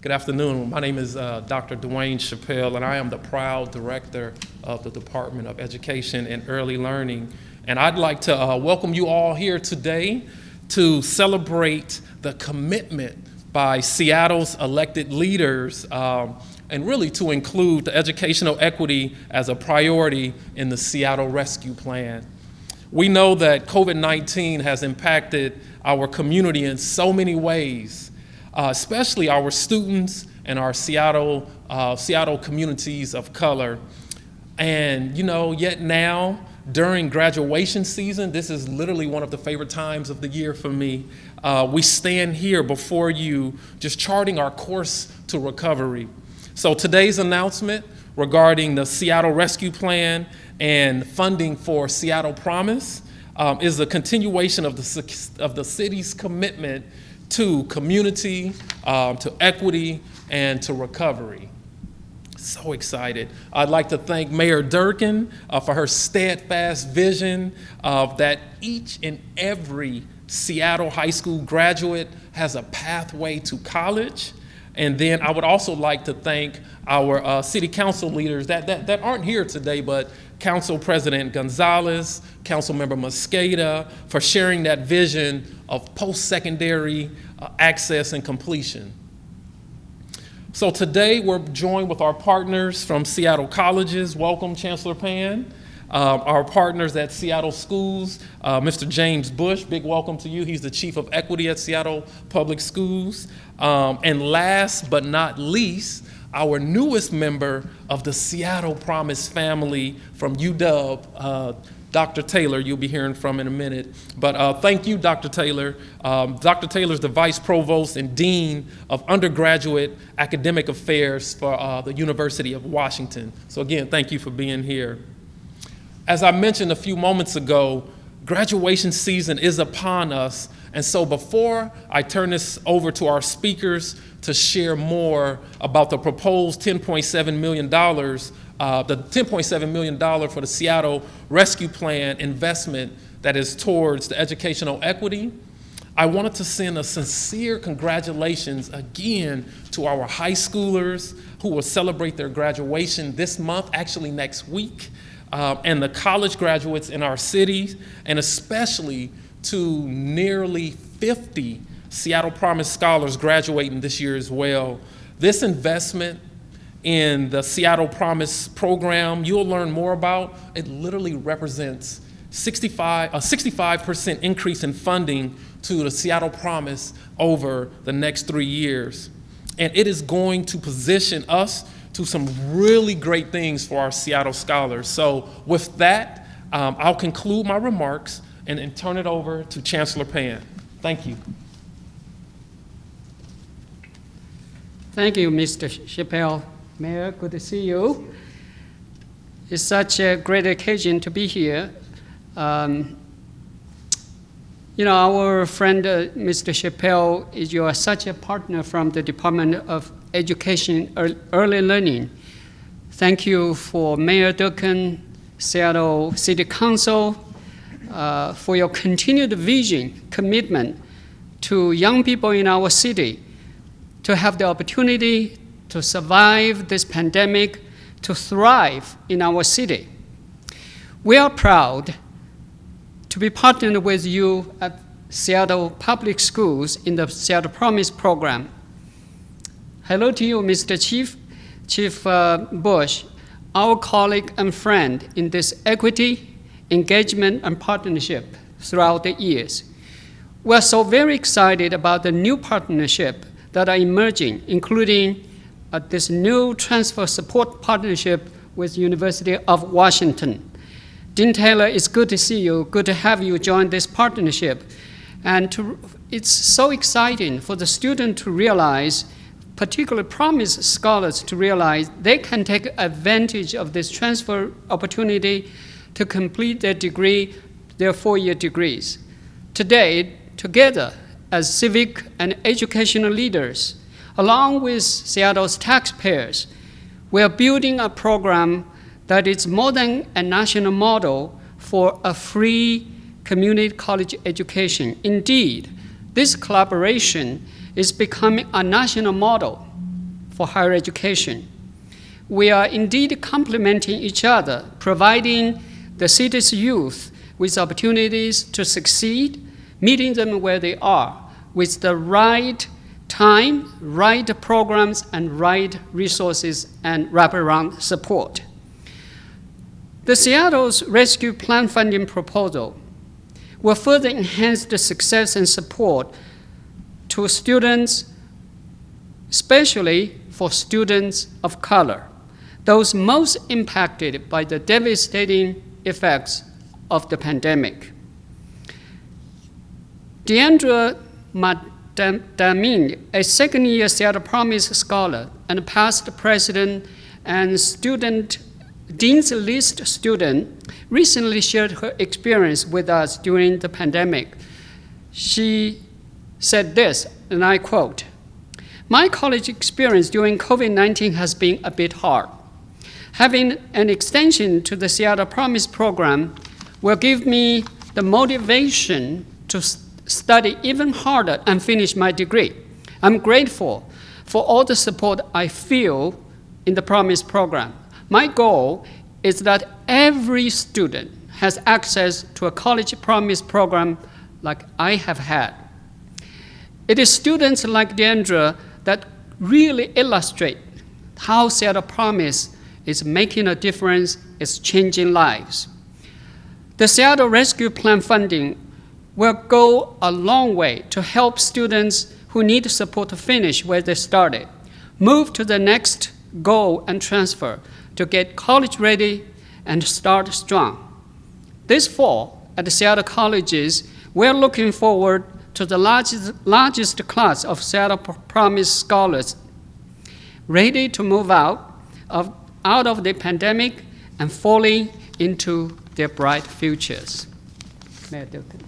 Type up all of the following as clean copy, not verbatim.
Good afternoon. My name is Dr. Dwayne Chappelle, and I am the proud director of the Department of Education and Early Learning. And I'd like to welcome you all here today to celebrate the commitment by Seattle's elected leaders and really to include the educational equity as a priority in the Seattle Rescue Plan. We know that COVID-19 has impacted our community in so many ways, especially our students and our Seattle communities of color. And yet now, during graduation season, this is literally one of the favorite times of the year for me. We stand here before you just charting our course to recovery. So today's announcement regarding the Seattle Rescue Plan and funding for Seattle Promise is a continuation of the city's commitment to community, to equity, and to recovery. So excited. I'd like to thank Mayor Durkan for her steadfast vision that each and every Seattle high school graduate has a pathway to college. And then I would also like to thank our city council leaders that aren't here today, but Council President Gonzalez, Councilmember Mosqueda, for sharing that vision of post-secondary access and completion. So today we're joined with our partners from Seattle colleges. Welcome, Chancellor Pan. Our partners at Seattle Schools, Mr. James Bush, big welcome to you. He's the Chief of Equity at Seattle Public Schools. And last but not least, our newest member of the Seattle Promise family from UW, Dr. Taylor, you'll be hearing from in a minute. But thank you, Dr. Taylor. Dr. Taylor is the Vice Provost and Dean of Undergraduate Academic Affairs for the University of Washington. So again, thank you for being here. As I mentioned a few moments ago, graduation season is upon us. And so before I turn this over to our speakers to share more about the proposed $10.7 million, the $10.7 million for the Seattle Rescue Plan investment that is towards the educational equity, I wanted to send a sincere congratulations again to our high schoolers who will celebrate their graduation this month, actually next week, and the college graduates in our city, and especially to nearly 50 Seattle Promise scholars graduating this year as well. This investment in the Seattle Promise program, you'll learn more about. It literally represents a 65% increase in funding to the Seattle Promise over the next 3 years. And it is going to position us to some really great things for our Seattle scholars. So with that, I'll conclude my remarks and turn it over to Chancellor Pan. Thank you. Thank you, Mr. Chappelle. Mayor, good to see you. It's such a great occasion to be here. Our friend, Mr. Chappelle, you are such a partner from the Department of Education Early Learning. Thank you for Mayor Durkan, Seattle City Council, for your continued vision, commitment to young people in our city to have the opportunity to survive this pandemic, to thrive in our city. We are proud to be partnered with you at Seattle Public Schools in the Seattle Promise program. Hello to you, Mr. Chief Bush, our colleague and friend in this equity, engagement, and partnership throughout the years. We're so very excited about the new partnership that are emerging, including this new transfer support partnership with University of Washington. Dean Taylor, it's good to see you, good to have you join this partnership. And it's so exciting for the student to realize, particularly Promise scholars to realize they can take advantage of this transfer opportunity to complete their degree, their 4-year degrees. Today, together as civic and educational leaders, along with Seattle's taxpayers, we are building a program that is more than a national model for a free community college education. Indeed, this collaboration is becoming a national model for higher education. We are indeed complementing each other, providing the city's youth with opportunities to succeed, meeting them where they are, with the right time, right programs, and right resources and wraparound support. The Seattle's Rescue Plan funding proposal will further enhance the success and support to students, especially for students of color, those most impacted by the devastating effects of the pandemic. Deandra Madamin, a second-year Seattle Promise Scholar and past president and Dean's List student, recently shared her experience with us during the pandemic. She said this, and I quote, "My college experience during COVID-19 has been a bit hard. Having an extension to the Seattle Promise program will give me the motivation to study even harder and finish my degree. I'm grateful for all the support I feel in the Promise program. My goal is that every student has access to a college Promise program like I have had." It is students like Deandra that really illustrate how Seattle Promise is making a difference, is changing lives. The Seattle Rescue Plan funding will go a long way to help students who need support to finish where they started, move to the next goal and transfer to get college ready and start strong. This fall at the Seattle colleges, we're looking forward to the largest class of Seattle Promise scholars ready to move out of the pandemic and fully into their bright futures. Mayor Durkan.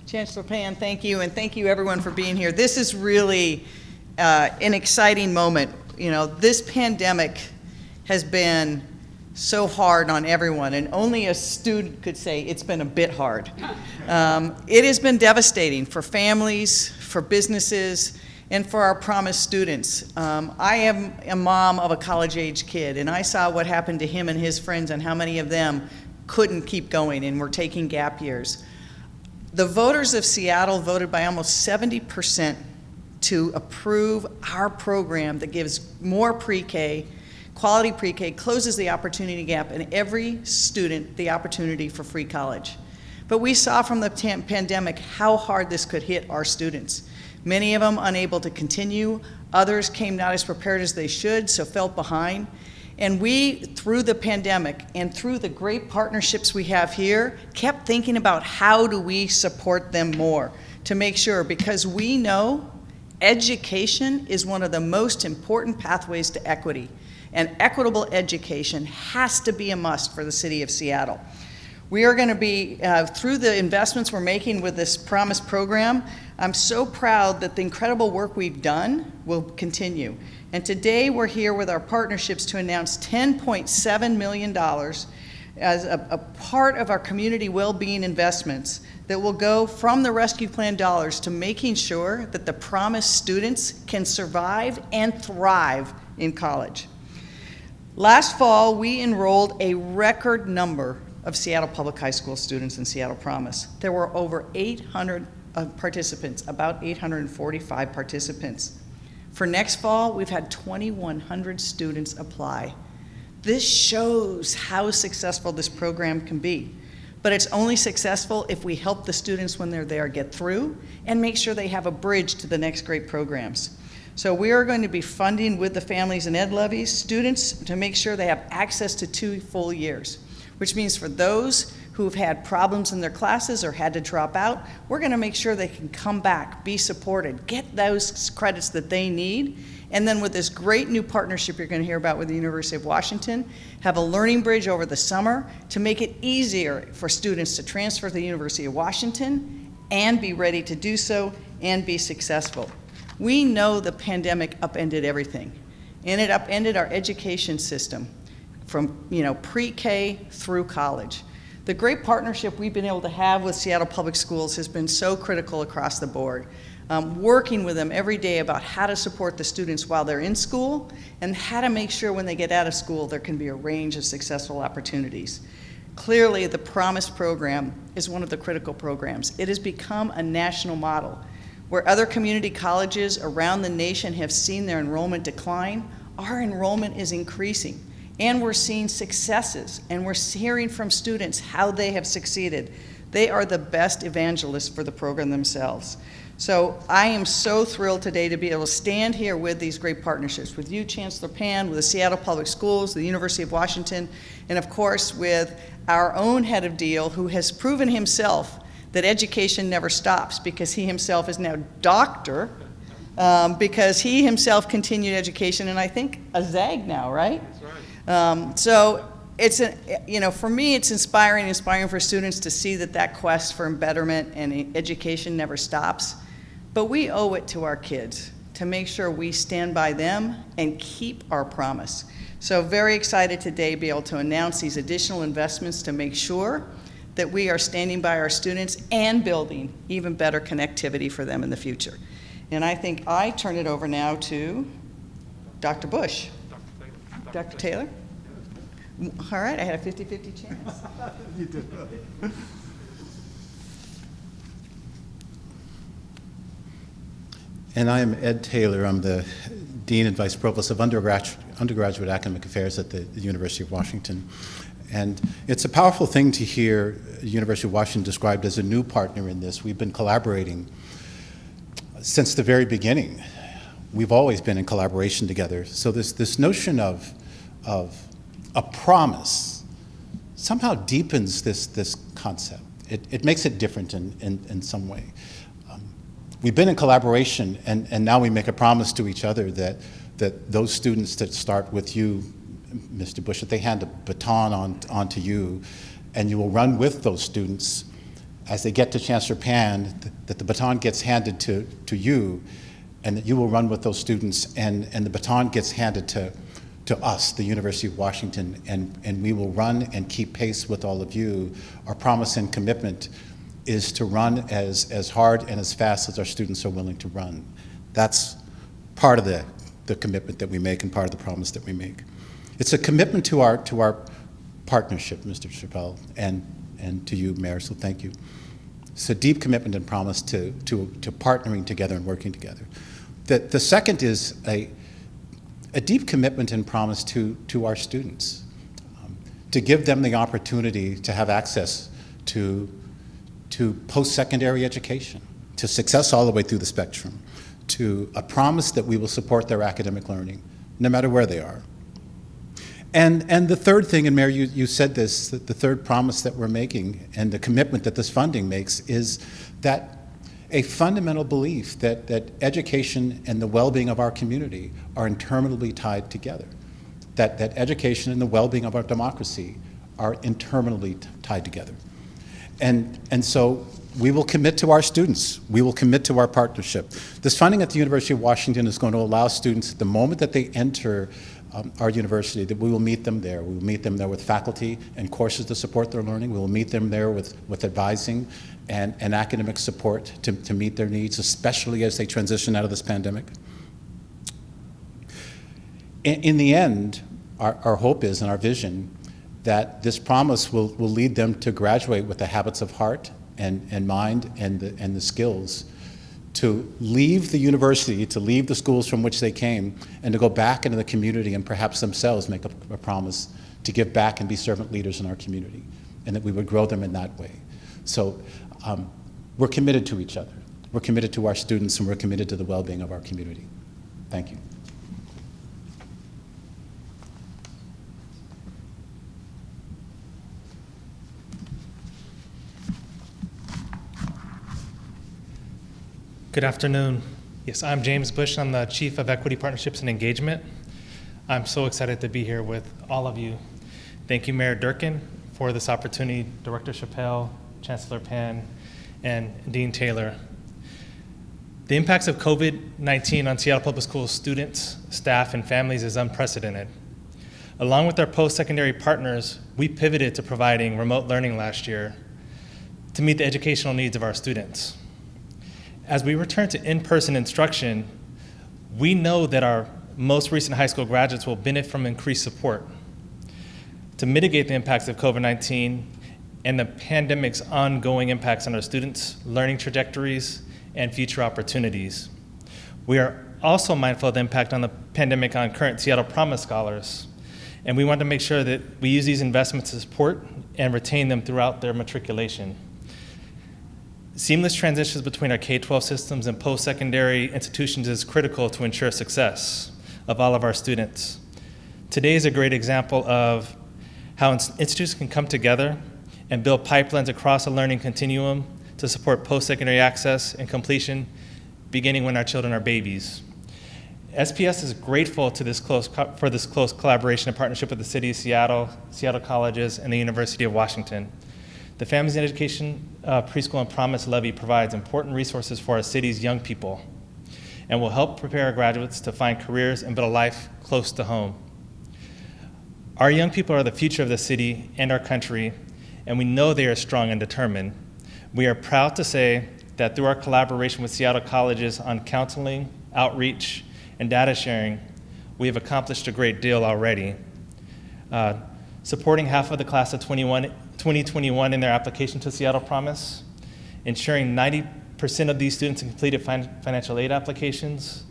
Chancellor Pan, thank you, and thank you everyone for being here. This is really an exciting moment. You know, this pandemic has been so hard on everyone, and only a student could say it's been a bit hard. It has been devastating for families, for businesses, and for our Promise students. I am a mom of a college-age kid, and I saw what happened to him and his friends and how many of them couldn't keep going and were taking gap years. The voters of Seattle voted by almost 70% to approve our program that gives more pre-K, quality pre-K, closes the opportunity gap, and every student the opportunity for free college. But we saw from the pandemic how hard this could hit our students. Many of them unable to continue, others came not as prepared as they should, so felt behind. And we, through the pandemic and through the great partnerships we have here, kept thinking about how do we support them more to make sure, because we know education is one of the most important pathways to equity. And equitable education has to be a must for the city of Seattle. We are going to be, through the investments we're making with this Promise program, I'm so proud that the incredible work we've done will continue. And today we're here with our partnerships to announce $10.7 million as a part of our community well-being investments that will go from the rescue plan dollars to making sure that the Promise students can survive and thrive in college. Last fall, we enrolled a record number of Seattle Public High School students in Seattle Promise. There were over 800 participants, about 845 participants. For next fall, we've had 2,100 students apply. This shows how successful this program can be. But it's only successful if we help the students when they're there get through and make sure they have a bridge to the next great programs. So we are going to be funding with the families and ed levies students to make sure they have access to 2 full years, which means for those who've had problems in their classes or had to drop out, we're going to make sure they can come back, be supported, get those credits that they need, and then with this great new partnership you're going to hear about with the University of Washington, have a learning bridge over the summer to make it easier for students to transfer to the University of Washington and be ready to do so and be successful. We know the pandemic upended everything, and it upended our education system from pre-K through college. The great partnership we've been able to have with Seattle Public Schools has been so critical across the board. Working with them every day about how to support the students while they're in school and how to make sure when they get out of school there can be a range of successful opportunities. Clearly, the Promise program is one of the critical programs. It has become a national model. Where other community colleges around the nation have seen their enrollment decline, our enrollment is increasing. And we're seeing successes, and we're hearing from students how they have succeeded. They are the best evangelists for the program themselves. So I am so thrilled today to be able to stand here with these great partnerships, with you, Chancellor Pan, with the Seattle Public Schools, the University of Washington, and of course with our own head of deal, who has proven himself that education never stops, because he himself is now doctor, because he himself continued education, and I think a ZAG now, right? That's right. So it's, for me, it's inspiring for students to see that quest for betterment and education never stops. But we owe it to our kids to make sure we stand by them and keep our promise. So very excited today to be able to announce these additional investments to make sure that we are standing by our students and building even better connectivity for them in the future. And I think I turn it over now to Dr. Bush. Dr. Taylor? All right, I had a 50-50 chance. You did. And I am Ed Taylor. I'm the Dean and Vice Provost of Undergraduate Academic Affairs at the University of Washington. And it's a powerful thing to hear the University of Washington described as a new partner in this. We've been collaborating since the very beginning. We've always been in collaboration together. So this notion of a promise somehow deepens this concept. It makes it different in some way. We've been in collaboration, and now we make a promise to each other that those students that start with you, Mr. Bush, that they hand a baton onto you, and you will run with those students as they get to Chancellor Pan, that the baton gets handed to you, and that you will run with those students, and the baton gets handed to us, the University of Washington, and we will run and keep pace with all of you. Our promise and commitment is to run as hard and as fast as our students are willing to run. That's part of the commitment that we make and part of the promise that we make. It's a commitment to our partnership, Mr. Chappelle, and to you, Mayor, so thank you. It's a deep commitment and promise to partnering together and working together. The second is a deep commitment and promise to our students, to give them the opportunity to have access to post-secondary education, to success all the way through the spectrum, to a promise that we will support their academic learning, no matter where they are. And the third thing, and Mayor, you said this, that the third promise that we're making and the commitment that this funding makes is that a fundamental belief that education and the well-being of our community are interminably tied together, that education and the well-being of our democracy are interminably tied together. And so we will commit to our students. We will commit to our partnership. This funding at the University of Washington is going to allow students, at the moment that they enter our university, that we will meet them there. We will meet them there with faculty and courses to support their learning. We will meet them there with advising and academic support to meet their needs, especially as they transition out of this pandemic. In the end, our hope is, and our vision, that this promise will lead them to graduate with the habits of heart and mind and the skills to leave the university, to leave the schools from which they came, and to go back into the community and perhaps themselves make a promise to give back and be servant leaders in our community, and that we would grow them in that way. So we're committed to each other. We're committed to our students, and we're committed to the well-being of our community. Thank you. Good afternoon. Yes, I'm James Bush. I'm the Chief of Equity Partnerships and Engagement. I'm so excited to be here with all of you. Thank you, Mayor Durkan, for this opportunity, Director Chappelle, Chancellor Pan, and Dean Taylor. The impacts of COVID-19 on Seattle Public Schools students, staff, and families is unprecedented. Along with our post-secondary partners, we pivoted to providing remote learning last year to meet the educational needs of our students. As we return to in-person instruction, we know that our most recent high school graduates will benefit from increased support to mitigate the impacts of COVID-19 and the pandemic's ongoing impacts on our students' learning trajectories and future opportunities. We are also mindful of the impact on the pandemic on current Seattle Promise scholars, and we want to make sure that we use these investments to support and retain them throughout their matriculation. Seamless transitions between our K-12 systems and post-secondary institutions is critical to ensure success of all of our students. Today is a great example of how institutions can come together and build pipelines across a learning continuum to support post-secondary access and completion beginning when our children are babies. SPS is grateful for this close collaboration and partnership with the City of Seattle, Seattle Colleges, and the University of Washington. The Families in Education Preschool and Promise Levy provides important resources for our city's young people and will help prepare our graduates to find careers and build a life close to home. Our young people are the future of the city and our country, and we know they are strong and determined. We are proud to say that through our collaboration with Seattle Colleges on counseling, outreach, and data sharing, we have accomplished a great deal already. Supporting half of the class of 2021 in their application to Seattle Promise, ensuring 90% of these students completed financial aid applications,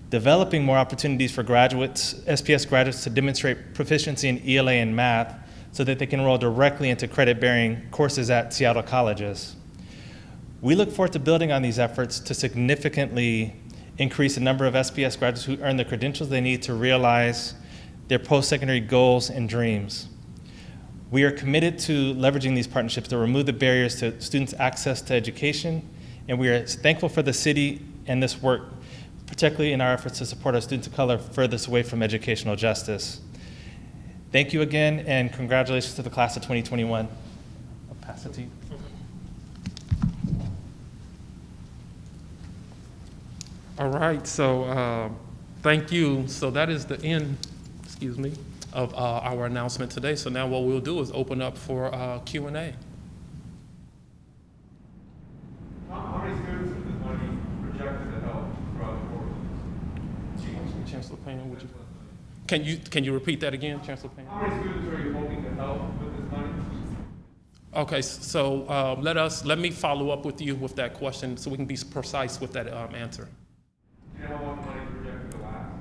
developing more opportunities for graduates, SPS graduates, to demonstrate proficiency in ELA and math so that they can enroll directly into credit-bearing courses at Seattle colleges. We look forward to building on these efforts to significantly increase the number of SPS graduates who earn the credentials they need to realize their post-secondary goals and dreams. We are committed to leveraging these partnerships to remove the barriers to students' access to education, and we are thankful for the city and this work, particularly in our efforts to support our students of color furthest away from educational justice. Thank you again, and congratulations to the class of 2021. I'll pass it to you. All right, so thank you. So that is the end, of our announcement today. So now what we'll do is open up for Q&A. How many students is this money projected to help throughout the course? Chancellor Payne, would you? Can you repeat that again, Chancellor Payne? How many students are you hoping to help with this money? Okay, so let me follow up with you with that question so we can be precise with that answer. Do you know how much money is projected to last?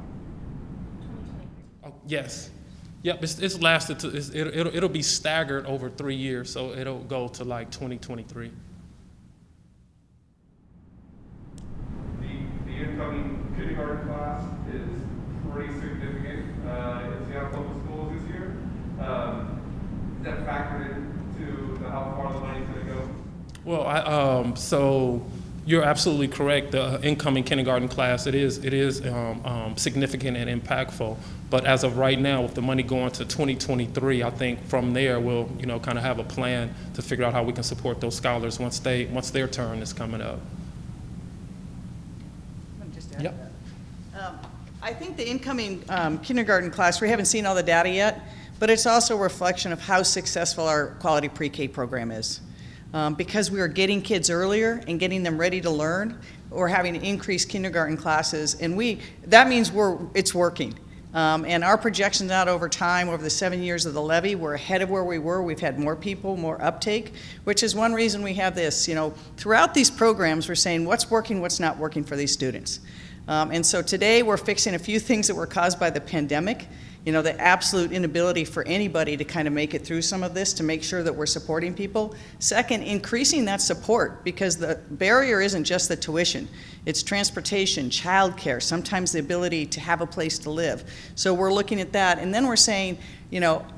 Oh, yes. Yep, it's lasted to, it'll be staggered over 3 years, so it'll go to like 2023. The incoming kindergarten class is pretty significant in Seattle Public Schools this year. Is that factored into how far the money's going to go? Well, so you're absolutely correct. The incoming kindergarten class, it is significant and impactful. But as of right now, with the money going to 2023, I think from there we'll kind of have a plan to figure out how we can support those scholars once their turn is coming up. Let me just add Yep. to that. I think the incoming kindergarten class, we haven't seen all the data yet, but it's also a reflection of how successful our quality pre-K program is. Because we are getting kids earlier and getting them ready to learn, we're having increased kindergarten classes, and that means it's working. And our projections out over time, over the 7 years of the levy, we're ahead of where we were. We've had more people, more uptake, which is one reason we have this. Throughout these programs, we're saying what's working, what's not working for these students. And so today we're fixing a few things that were caused by the pandemic. The absolute inability for anybody to kind of make it through some of this, to make sure that we're supporting people. Second, increasing that support, because the barrier isn't just the tuition. It's transportation, childcare, sometimes the ability to have a place to live. So we're looking at that, and then we're saying,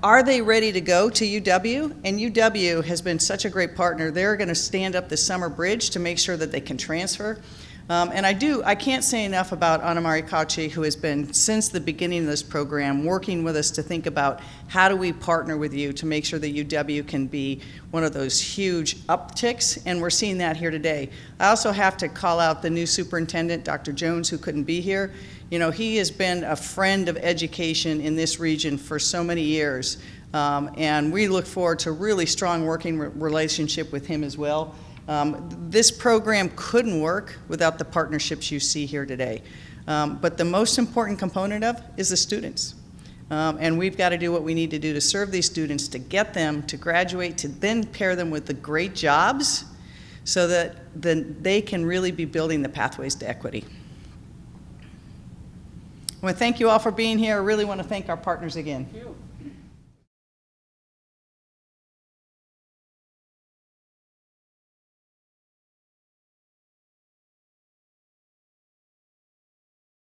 are they ready to go to UW? And UW has been such a great partner. They're going to stand up the summer bridge to make sure that they can transfer. And I can't say enough about Anamari Kauchi, who has been, since the beginning of this program, working with us to think about how do we partner with you to make sure that UW can be one of those huge upticks, and we're seeing that here today. I also have to call out the new superintendent, Dr. Jones, who couldn't be here. You know, he has been a friend of education in this region for so many years, and we look forward to a really strong working relationship with him as well. This program couldn't work without the partnerships you see here today. But the most important component of is the students. And we've got to do what we need to do to serve these students, to get them to graduate, to then pair them with the great jobs so that then they can really be building the pathways to equity. I want to thank you all for being here. I really want to thank our partners again.